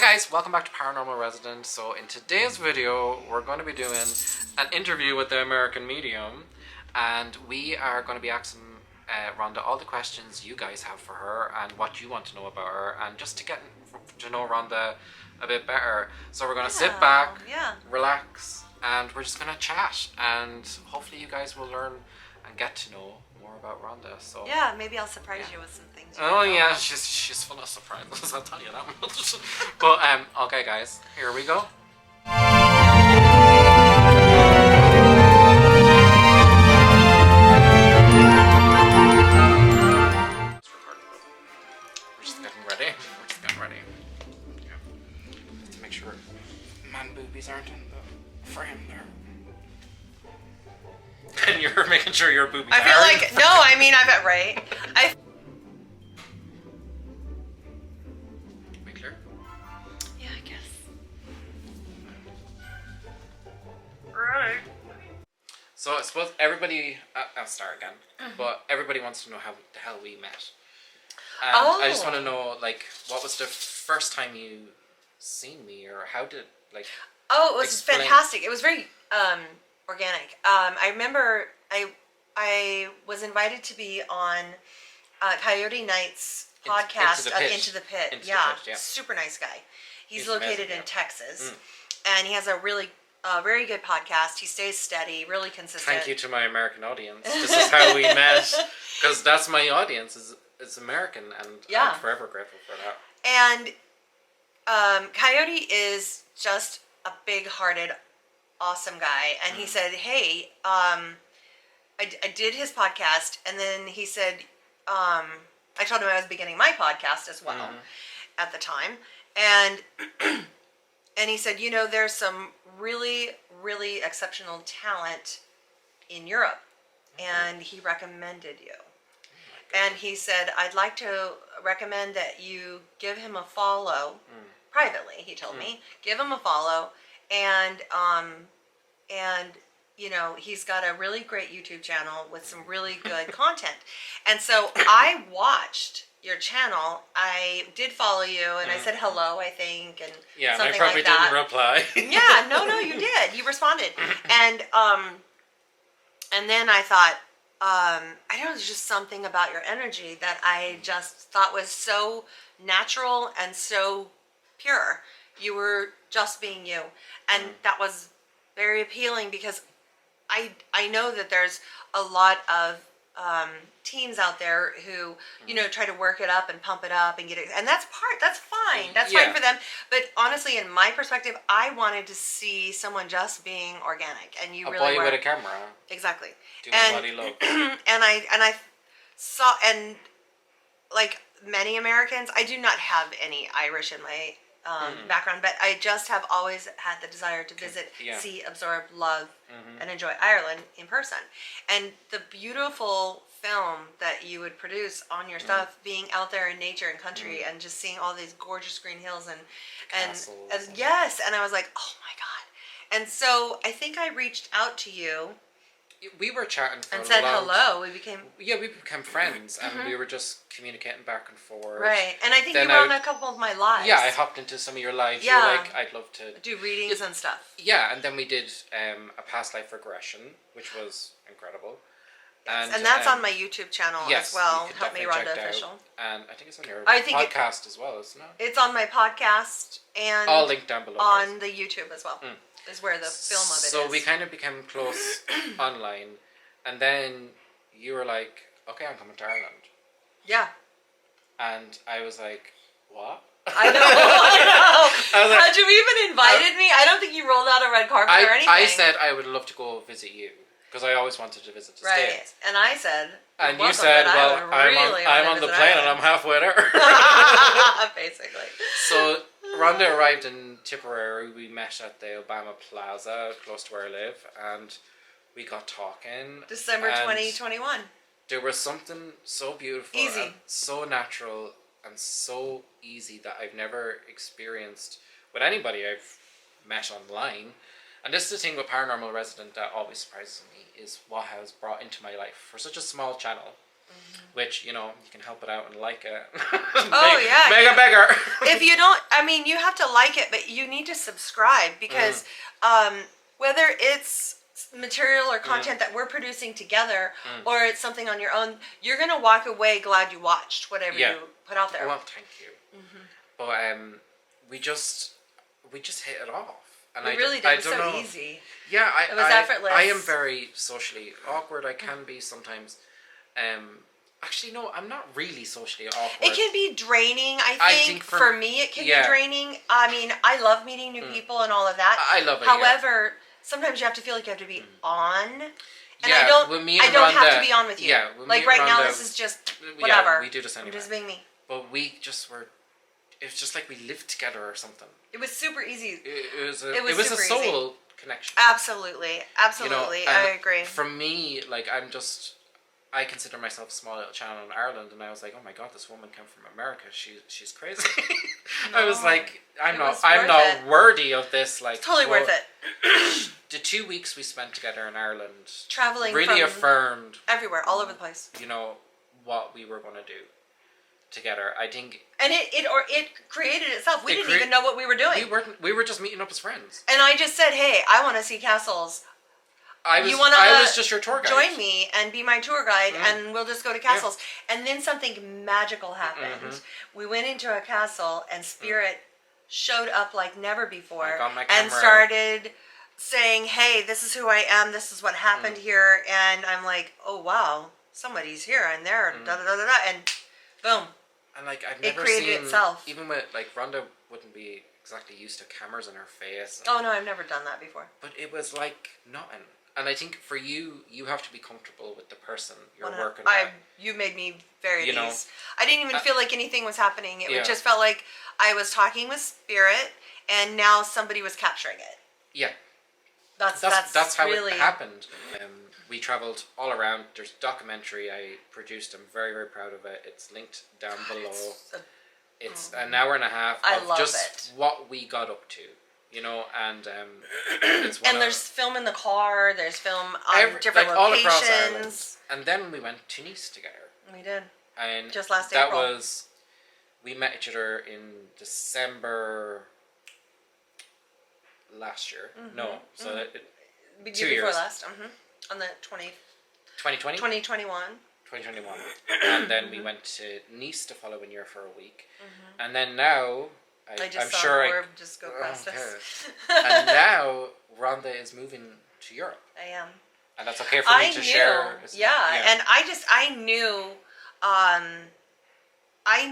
guys, welcome back to Paranormal Resident. So in today's video, we're going to be doing an interview with the American medium, and we are going to be asking Rhonda all the questions you guys have for her and what you want to know about her, and just to get to know Rhonda a bit better. So we're going to sit back, relax, and we're just going to chat, and hopefully you guys will learn and get to know more about Rhonda. So yeah, maybe I'll surprise you with some things. Oh yeah, she's full of surprises, I'll tell you that much. But okay guys, here we go. We're just getting ready. Yeah. To make sure man boobies aren't in the frame there. And you're making sure your boobies I feel like, no, I mean, I bet, right? Be clear? Yeah, I guess. Right. So I suppose everybody, I'll start again, but everybody wants to know how the hell we met. And I just want to know, like, what was the first time you seen me, or how did, like... Oh, it was fantastic. It was very organic. I remember I was invited to be on Coyote Knight's podcast Into the Pit. Yeah, super nice guy. He's located in Texas, and he has a really very good podcast. He stays steady, really consistent. Thank you to my American audience. This is how we met, because that's my audience. It's American, and I'm forever grateful for that. And Coyote is just a big-hearted, awesome guy, and he said, hey, I did his podcast, and then he said, I told him I was beginning my podcast as well at the time, and and he said, you know, there's some really, really exceptional talent in Europe, and he recommended you. And he said, I'd like to recommend that you give him a follow, privately, he told me, give him a follow, and you know, he's got a really great YouTube channel with some really good content. And so I watched your channel. I did follow you, and I said hello, I think, and something I probably like that. didn't reply. Yeah, no, you did. You responded. And then I thought, I don't know, there's just something about your energy that I just thought was so natural and so pure. You were just being you. And that was very appealing, because I know that there's a lot of teens out there who, you know, try to work it up and pump it up and get it. And that's fine. That's fine for them. But honestly, in my perspective, I wanted to see someone just being organic. And you really were. A boy with a camera. Exactly. Doing what he loves. And I saw, and like many Americans, I do not have any Irish in my background, but I just have always had the desire to visit, see, absorb, love, and enjoy Ireland in person. And the beautiful film that you would produce on your stuff, being out there in nature and country, and just seeing all these gorgeous green hills and yes, and I was like, oh my God. And so I think I reached out to you. We were chatting for and said hello. We became friends, and we were just communicating back and forth. Right, and I think you were on a couple of my lives. Yeah, I hopped into some of your lives. Yeah, you were like, I'd love to do readings and stuff. Yeah, and then we did a past life regression, which was incredible. And that's on my YouTube channel as well. Help Me Rhonda Official. And I think it's on your podcast as well, isn't it? It's on my podcast, and I'll link down below on the YouTube as well. Is where the film of it is. So we kind of became close online, and then you were like, okay, I'm coming to Ireland. Yeah. And I was like, what? I know. Like, had you even invited me? I don't think you rolled out a red carpet or anything. I said I would love to go visit you, because I always wanted to visit the States. And I said... And you said, well, I'm on the plane and I'm halfway there. Basically. So Rhonda arrived in Tipperary. We met at the Obama Plaza, close to where I live, and we got talking. December 2021. There was something so beautiful, and so natural, and so easy that I've never experienced with anybody I've met online. And this is the thing with Paranormal Resident that always surprises me, is what has brought into my life for such a small channel. which, you can help it out and like it. Oh, yeah. Make it bigger. If you don't, you have to like it, but you need to subscribe because whether it's material or content that we're producing together or it's something on your own, you're going to walk away glad you watched whatever you put out there. Well, thank you. But we just hit it off. And we really did. It was so easy. Yeah, it was effortless. I am very socially awkward. I can be sometimes. Actually, no, I'm not really socially awkward. It can be draining, I think for me, it can be draining. I love meeting new people and all of that. I love it. However, sometimes you have to feel like you have to be on. And I don't Rhonda, have to be on with you. Yeah, like right now, this is just whatever. Yeah, we do this anyway. I'm just being me. But we just were. It's just like we lived together or something. It was super easy. It was a soul connection. Absolutely. I agree. For me, like I consider myself a small little channel in Ireland, and I was like, oh my god, this woman came from America. She's crazy. No, I was like, I'm not worthy of this. Like, totally worth it. The 2 weeks we spent together in Ireland, traveling, really affirmed everywhere, all over the place. What we were going to do together. I think, and it created itself. We didn't even know what we were doing. We were just meeting up as friends. And I just said, hey, I want to see castles. I was just your tour guide. Join me and be my tour guide, and we'll just go to castles. Yeah. And then something magical happened. We went into a castle, and Spirit showed up like never before, and started saying, "Hey, this is who I am. This is what happened here." And I'm like, "Oh wow, somebody's here and there." Da da da da da, and boom. And like I've never created seen, itself. Even with like Rhonda wouldn't be exactly used to cameras in her face. Oh no, I've never done that before. But it was like nothing. And I think for you have to be comfortable with the person you're working with. You made me very at ease. I didn't even feel like anything was happening. It just felt like I was talking with Spirit, and now somebody was capturing it. Yeah. That's how really... it happened. We traveled all around. There's a documentary I produced. I'm very, very proud of it. It's linked down below. It's an hour and a half of just what we got up to. And it's one. And there's film in the car. There's film on different locations. All across Ireland. And then we went to Nice together. We did. And just last April. We met each other in December last year. No, so 2 years. Before last. On the 2020? 2021. 2021. And then we went to Nice the following year for a week. And then now... I'm sure an orb just go past us. And now Rhonda is moving to Europe. I am. And that's okay for me to share. Yeah, and I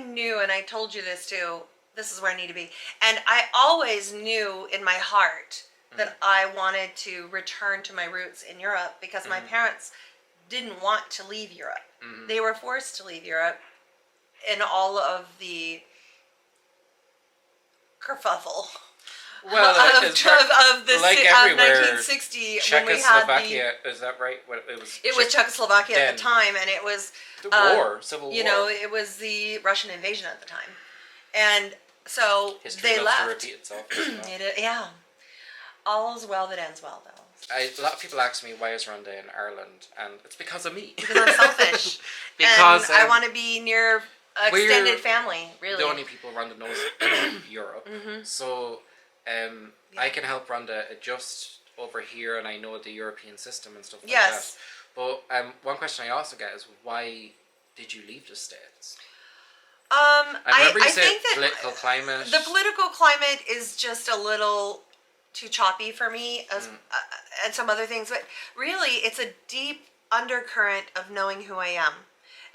knew, and I told you this too, this is where I need to be. And I always knew in my heart that I wanted to return to my roots in Europe because my parents didn't want to leave Europe. They were forced to leave Europe in all of the kerfuffle of the like of 1960 when we had Czechoslovakia. Is that right? It was Czechoslovakia at the time, and it was civil war. It was the Russian invasion at the time, and so history they loves left. to repeat itself. Yeah, all's well that ends well, though. A lot of people ask me why is Rhonda in Ireland, and it's because of me. Because I'm selfish. Because I want to be near extended family. Really, the only people Rhonda knows in Europe. So I can help Rhonda adjust over here, and I know the European system and stuff like that. But one question I also get is why did you leave the States? I remember you said political climate. The political climate is just a little too choppy for me, and some other things. But really, it's a deep undercurrent of knowing who I am,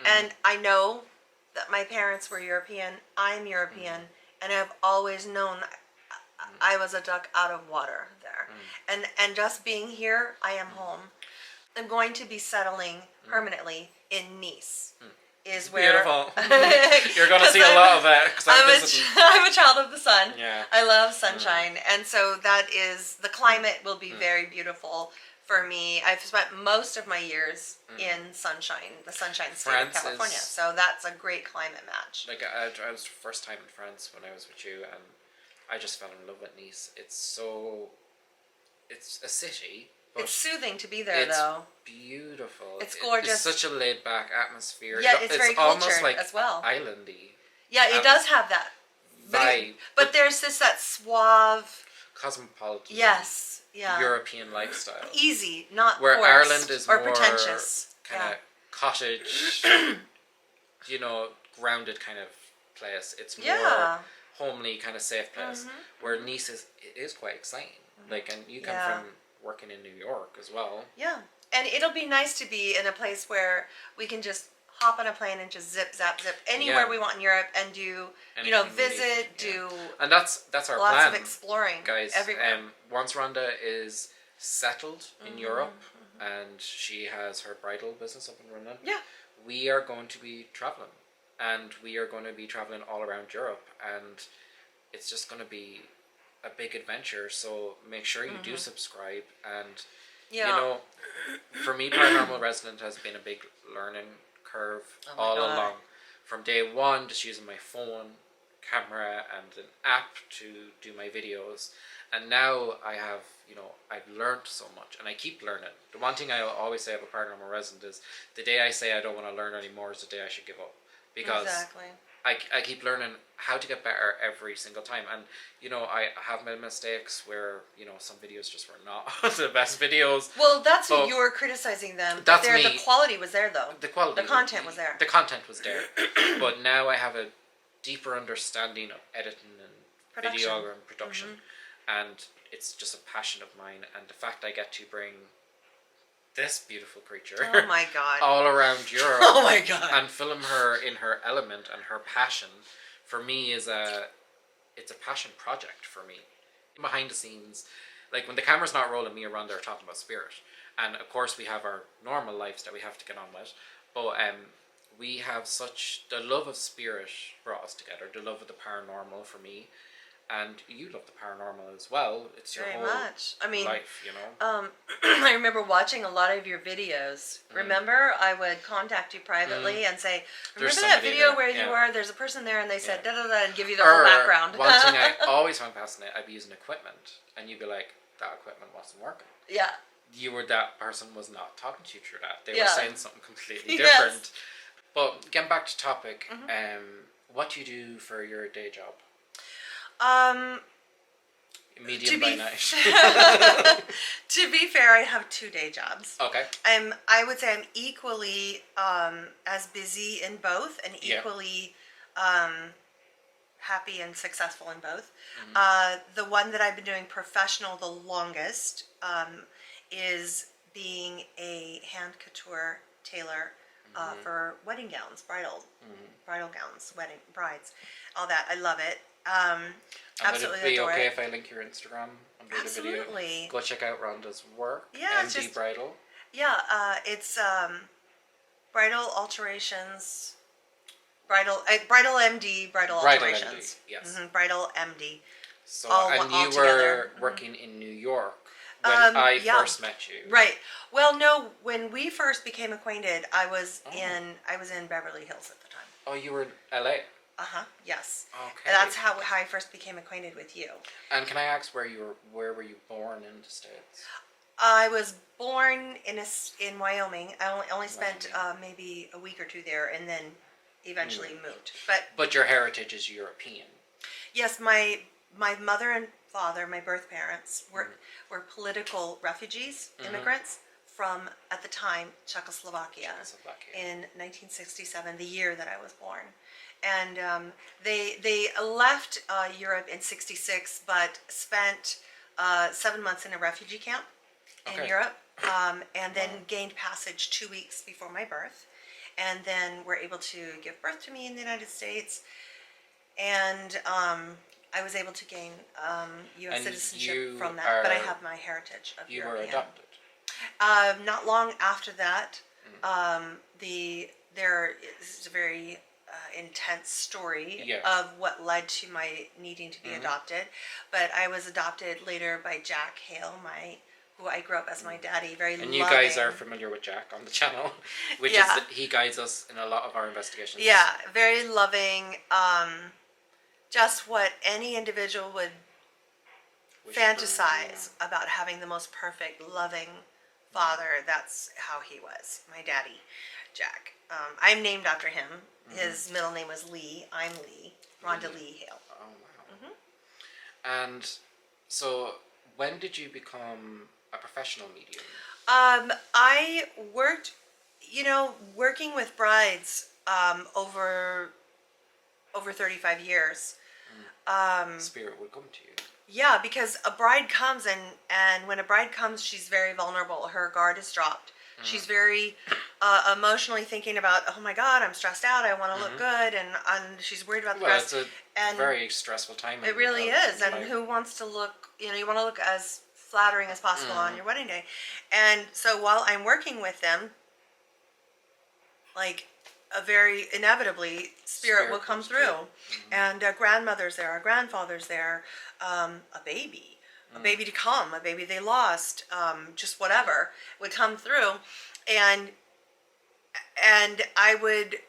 and I know that my parents were European. I'm European, and I've always known I was a duck out of water there. And just being here, I am home. I'm going to be settling permanently in Nice. Is where beautiful. You're going to see a lot of it. I'm a child of the sun. Yeah. I love sunshine, and so that is the climate will be very beautiful for me. I've spent most of my years in sunshine, the sunshine state of California. So that's a great climate match. Like I was first time in France when I was with you, and I just fell in love with Nice. It's a city It's soothing to be there, it's though. Beautiful. It's gorgeous. It's such a laid back atmosphere. Yeah, it's very almost cultured like as well. islandy. Yeah, it does have that vibe. But there's that suave, cosmopolitan. Yes. Yeah. European lifestyle. Easy, not where forced Ireland is or more pretentious. Kind of cottage, grounded kind of place. It's more homely, kind of safe place. Where Nice is quite exciting. Like, and you come from working in New York as well. Yeah, and it'll be nice to be in a place where we can just hop on a plane and just zip, zap, zip anywhere we want in Europe and do, visit, do. And that's our lots plan. Of exploring, guys. Everywhere. Once Rhonda is settled in Europe and she has her bridal business up and running, we are going to be traveling, and we are going to be traveling all around Europe, and it's just going to be a big adventure. So make sure you do subscribe, and for me, Paranormal Resident has been a big learning curve all along. From day one, just using my phone, camera, and an app to do my videos. And now I have, I've learned so much, and I keep learning. The one thing I always say about Paranormal Resident is the day I say I don't want to learn anymore is the day I should give up. Because I keep learning how to get better every single time. And, I have made mistakes where, some videos just were not the best videos. Well, that's what you were criticizing them. That's me. The quality was there, though. The quality. The content was there. The content was there. But now I have a deeper understanding of editing and video and production. And it's just a passion of mine. And the fact I get to bring this beautiful creature oh my god all around Europe oh my god and film her in her element and her passion, for me it's a passion project for me. Behind the scenes, like when the camera's not rolling, me and Rhonda are talking about spirit, and of course we have our normal lives that we have to get on with, but we have the love of spirit brought us together, the love of the paranormal for me. And you love the paranormal as well. It's your very whole much. I mean, life, I remember watching a lot of your videos. Remember, I would contact you privately and say, "Remember that video there where you were? There's a person there, and they said da da da," and give you the whole background. One thing I always found fascinating: I'd be using equipment, and you'd be like, "That equipment wasn't working." Yeah. That person was not talking to you through that. They were saying something completely different. But getting back to topic, what do you do for your day job? Medium by night. To be fair, I have 2 day jobs. Okay. I would say I'm equally as busy in both, and equally happy and successful in both. The one that I've been doing professional the longest is being a hand couture tailor for wedding gowns, bridal gowns, brides, all that. I love it. Absolutely would it be adore okay it. if I link your Instagram under Absolutely. the video? Go check out Rhonda's work. Yeah, MD Bridal. Yeah, it's bridal alterations, bridal MD, bridal alterations. MD, yes. Bridal MD. So, all you together. were working in New York when I first met you. Right. Well, no, when we first became acquainted, I was in Beverly Hills at the time. Oh, you were in LA. Yes. Okay. And that's how I first became acquainted with you. And can I ask where were you born in the States? I was born in Wyoming. I only spent maybe a week or 2 there, and then eventually moved. But your heritage is European. Yes, my mother and father, my birth parents, were political refugees, immigrants from, at the time, Czechoslovakia. In 1967, the year that I was born. And they left Europe in '66, but spent 7 months in a refugee camp in Europe, and then gained passage 2 weeks before my birth, and then were able to give birth to me in the United States, and I was able to gain U.S. citizenship from that, but I have my heritage of European. You were adopted? Not long after that, there is a very intense story of what led to my needing to be adopted, but I was adopted later by Jack Hale, who I grew up as my daddy, very loving. And you guys are familiar with Jack on the channel, which is that he guides us in a lot of our investigations. Yeah, very loving, just what any individual would fantasize about having the most perfect, loving father. That's how he was. My daddy, Jack. I'm named after him. His middle name was Lee. I'm Lee. Rhonda Hale. Oh, wow. And so, when did you become a professional medium? I worked, working with brides over 35 years. Spirit would come to you. Yeah, because a bride comes and when a bride comes, she's very vulnerable. Her guard is dropped. She's very emotionally thinking about, oh my God, I'm stressed out. I want to look good, and she's worried about the dress. It's a very stressful time. It really is, and who wants to look? You want to look as flattering as possible on your wedding day. And so while I'm working with them, like a very inevitably spirit will come through, and a grandmother's there, a grandfather's there, a baby to come, a baby they lost, just whatever would come through, and I would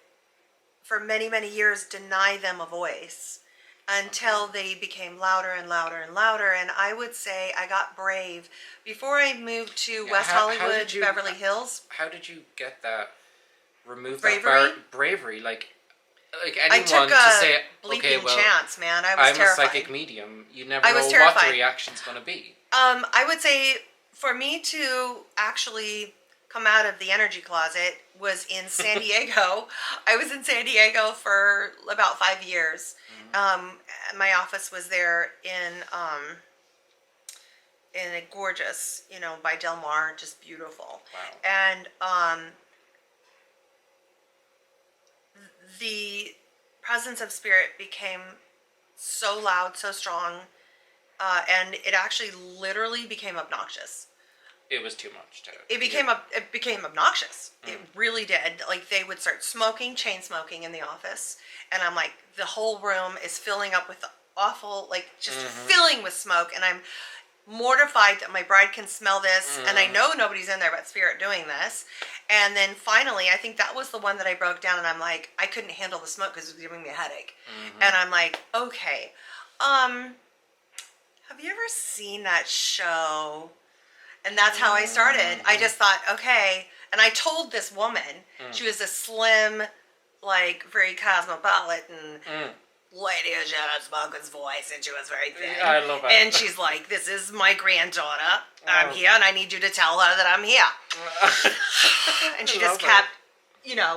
for many years deny them a voice until they became louder and louder and louder. And I would say I got brave before I moved to West Hollywood, Beverly Hills. How did you get that? Remove bravery? That bravery, like anyone I took to say, bleeping okay, well, chance, man. I'm terrified. A psychic medium. You never know terrified. What the reaction's going to be. I would say for me to actually come out of the energy closet was in San Diego. I was in San Diego for about 5 years. My office was there in a gorgeous, by Del Mar, just beautiful. Wow. And the presence of spirit became so loud, so strong, and it actually literally became obnoxious. It was too much. It became obnoxious. It really did. Like, they would start chain smoking in the office, and I'm like, the whole room is filling up with awful, like, just filling with smoke, and I'm mortified that my bride can smell this, and I know nobody's in there but spirit doing this. And then finally, I think that was the one that I broke down, and I'm like, I couldn't handle the smoke because it was giving me a headache. And I'm like, okay, have you ever seen that show? And that's how I started. I just thought, okay. And I told this woman, she was a slim, like, very cosmopolitan lady who had a smoker's voice, and she was very thin. Yeah, I love it. And she's like, this is my granddaughter. I'm here, and I need you to tell her that I'm here. And she just kept,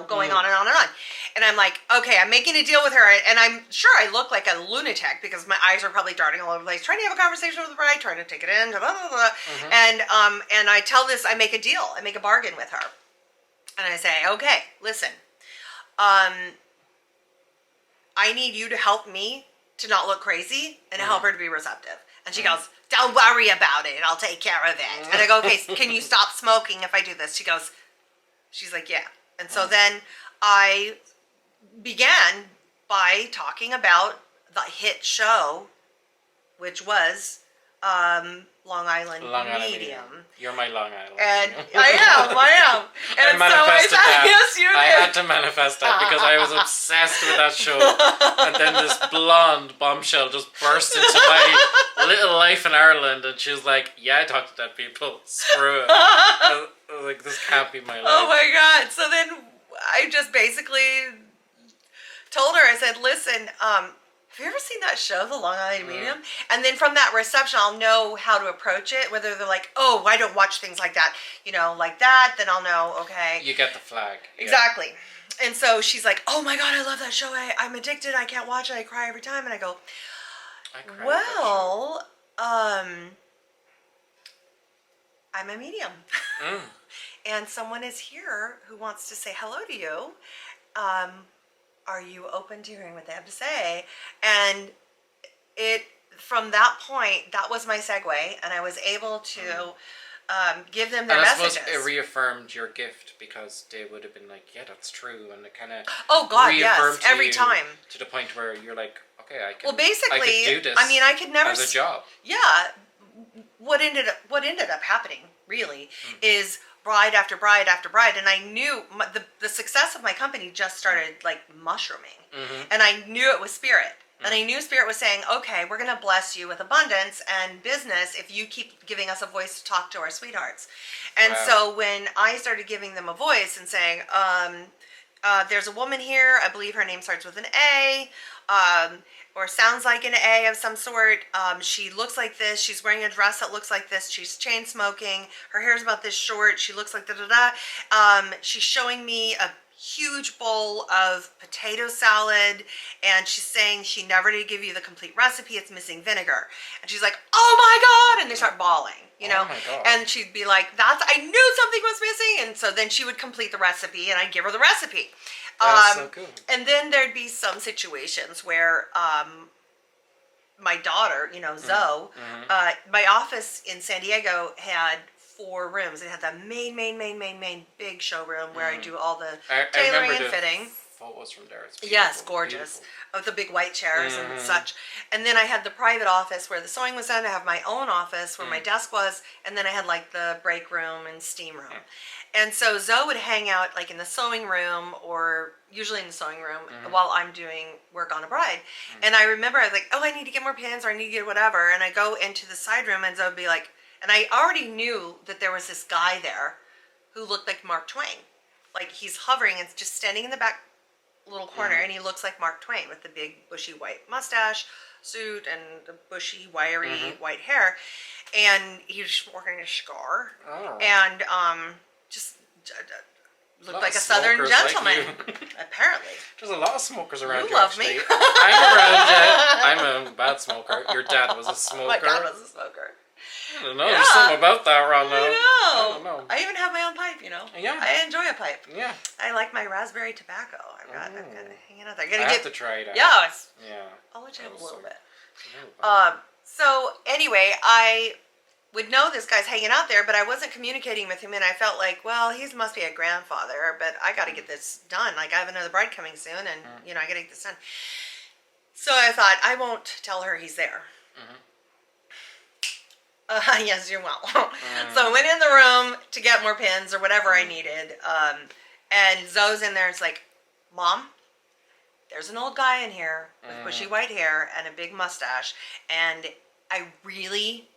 going on and on and on. And I'm like, okay, I'm making a deal with her, and I'm sure I look like a lunatic because my eyes are probably darting all over the place, trying to have a conversation with the bride, trying to take it in, blah, blah, blah. And I tell this, I make a deal, I make a bargain with her, and I say, okay, listen, I need you to help me to not look crazy and help her to be receptive. And she goes, don't worry about it, I'll take care of it. And I go, okay, can you stop smoking if I do this? She's like, yeah. And so then I began by talking about the hit show, which was Long Island Medium. You're my Long Island and Medium. I am. And I manifested that. Yes, you did. I had to manifest that because I was obsessed with that show. And then this blonde bombshell just burst into my little life in Ireland, and she was like, yeah, I talk to dead people. Screw it. I was like, this can't be my life. Oh my God. So then I just basically told her, I said, listen, have you ever seen that show, The Long Island Medium? And then from that reception, I'll know how to approach it. Whether they're like, oh, I don't watch things like that, like that, then I'll know, okay. You get the flag. Yeah. Exactly. And so she's like, oh my God, I love that show. I'm addicted. I can't watch it. I cry every time. And I go, well, I'm a medium. And someone is here who wants to say hello to you. Are you open to hearing what they have to say? And from that point, that was my segue, and I was able to give them their messages. I suppose it reaffirmed your gift because they would have been like, yeah, that's true, and it kind of yes, every time to the point where you're like, okay, I can. Well, basically, I could do this. I could never as a job. Yeah, what ended up happening really is bride after bride after bride, and I knew the success of my company just started like mushrooming, and I knew it was spirit. And I knew Spirit was saying, okay, we're going to bless you with abundance and business if you keep giving us a voice to talk to our sweethearts. And so when I started giving them a voice and saying, there's a woman here, I believe her name starts with an A, or sounds like an A of some sort. She looks like this. She's wearing a dress that looks like this. She's chain smoking. Her hair's about this short. She looks like da-da-da. She's showing me a huge bowl of potato salad, and she's saying she never did give you the complete recipe. It's missing vinegar. And she's like, oh my God. And they start bawling, you know, and she'd be like, I knew something was missing. And so then she would complete the recipe and I'd give her the recipe. That's so cool. And then there'd be some situations where, my daughter, you know, Zoe, my office in San Diego had 4 rooms. It had the main big showroom where I do all the tailoring and fitting. Photos from there. Yes, gorgeous. Of the big white chairs and such. And then I had the private office where the sewing was done. I have my own office where my desk was, and then I had like the break room and steam room. And so Zoe would hang out like in the sewing room, or usually in the sewing room, while I'm doing work on a bride. And I remember I was like, oh, I need to get more pins, or I need to get whatever. And I go into the side room, and Zoe would be like, and I already knew that there was this guy there who looked like Mark Twain. Like he's hovering and just standing in the back little corner, and he looks like Mark Twain with the big bushy white mustache, suit, and the bushy wiry white hair. And he was working a cigar, and just looked like a Southern gentleman. Like apparently, there's a lot of smokers around. You here, love actually. me. I'm around you. I'm a bad smoker. Your dad was a smoker. My dad was a smoker. I don't know. There's something about that, Rhonda. I don't know. I even have my own pipe, you know. Yeah. I enjoy a pipe. Yeah. I like my raspberry tobacco. I've got it hanging out there. I have to try it out. Yeah. I'll let you have a little bit. So anyway, I would know this guy's hanging out there, but I wasn't communicating with him, and I felt like, well, he must be a grandfather, but I got to get this done. Like, I have another bride coming soon, and, you know, I got to get this done. So I thought, I won't tell her he's there. Yes, you will. So I went in the room to get more pins or whatever I needed, and Zoe's in there, and it's like, Mom, there's an old guy in here with bushy white hair and a big mustache, and I really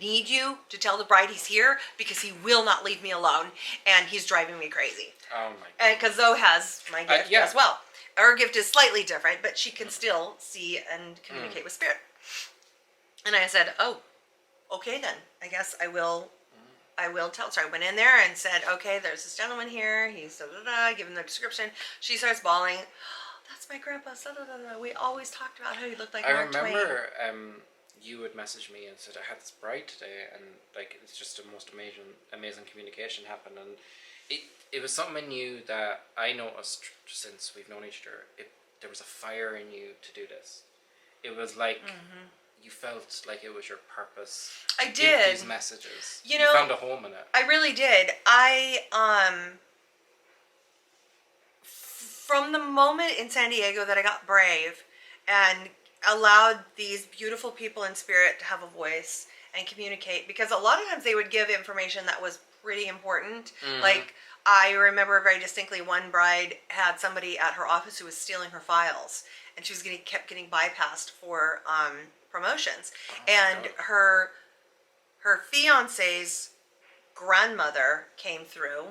need you to tell the bride he's here, because he will not leave me alone, and he's driving me crazy. Oh my God. And because Zoe has my gift as well. Her gift is slightly different, but she can still see and communicate with spirit. And I said, oh, okay then. I guess I will tell. So I went in there and said, okay, there's this gentleman here. He's give him the description. She starts bawling. Oh, that's my grandpa. We always talked about how he looked like Mark Twain. I remember you would message me and said, I had this bride today, and like it's just the most amazing communication happened, and it was something in you that I noticed since we've known each other. There was a fire in you to do this. It was like you felt like it was your purpose. I to did. Give these messages. You found a home in it. I really did. From the moment in San Diego that I got brave and allowed these beautiful people in spirit to have a voice and communicate, because a lot of times they would give information that was pretty important. Like, I remember very distinctly one bride had somebody at her office who was stealing her files, and she was kept getting bypassed for promotions. And her fiance's grandmother came through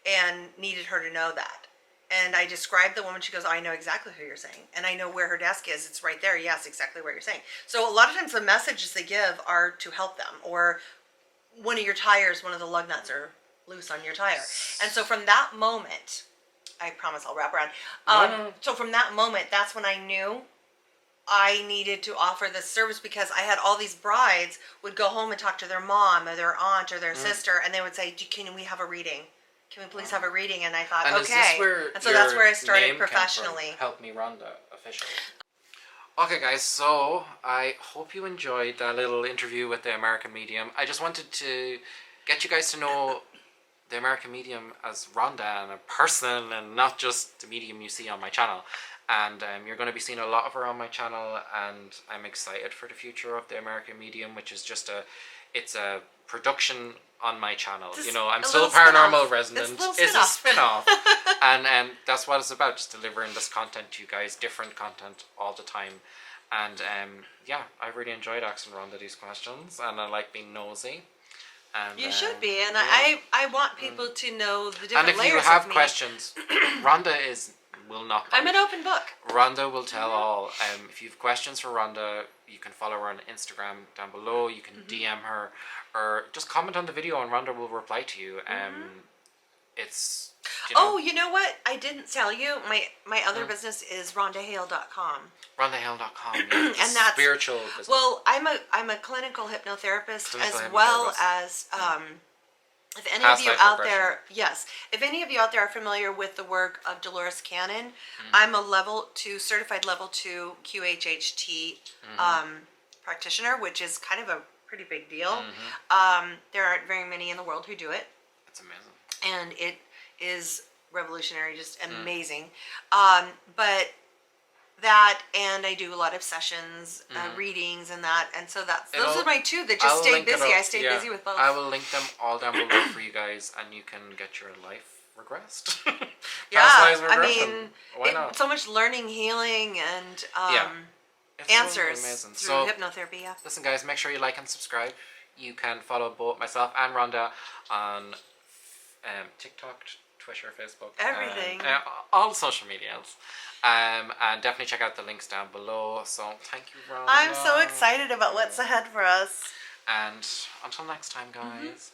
and needed her to know that. And I described the woman. She goes, I know exactly who you're saying. And I know where her desk is. It's right there. Yes, exactly what you're saying. So a lot of times the messages they give are to help them. Or one of your tires, one of the lug nuts are loose on your tire. And so from that moment, I promise I'll wrap around. So from that moment, that's when I knew I needed to offer this service, because I had all these brides would go home and talk to their mom or their aunt or their sister, and they would say, can we have a reading? Can we please have a reading? And I thought, and okay. And so that's where I started professionally. Help Me Rhonda, officially. Okay, guys, so I hope you enjoyed that little interview with the American Medium. I just wanted to get you guys to know the American Medium as Rhonda and a person, and not just the medium you see on my channel. And you're going to be seeing a lot of her on my channel, and I'm excited for the future of the American Medium, which is just it's a production on my channel. You know, I'm still a Paranormal Resident. It's a spin-off. And that's what it's about, just delivering this content to you guys, different content all the time. And yeah, I really enjoyed asking Rhonda these questions, and I like being nosy. And, You should be, and yeah. I want people to know the And different if you layers have of me. questions, Rhonda will not bite. I'm an open book. Rhonda will tell all. If you have questions for Rhonda, you can follow her on Instagram down below. You can DM her, or just comment on the video, and Rhonda will reply to you. It's. You know, Oh, you know what? I didn't tell you. My other business is RhondaHale.com. RhondaHale.com. Yeah, And that's spiritual business. Well, I'm a clinical hypnotherapist well as if any Past of you life out regression. there, yes, if any of you out there are familiar with the work of Dolores Cannon, I'm a certified level 2 QHHT practitioner, which is kind of a pretty big deal. There aren't very many in the world who do it. It's amazing. And it is revolutionary, just amazing. But that, and I do a lot of sessions, readings, and that, and so those are my two that just stay busy. I stay busy with both. I will link them all down below for you guys, and you can get your life regressed. I mean, why not? So much learning, healing, and It's answers really amazing. through hypnotherapy. Yeah. Listen, guys, make sure you like and subscribe. You can follow both myself and Rhonda on TikTok, Twitter, Facebook, Everything. all social medias. And definitely check out the links down below. So thank you, Rhonda. I'm so excited about what's ahead for us. And until next time, guys.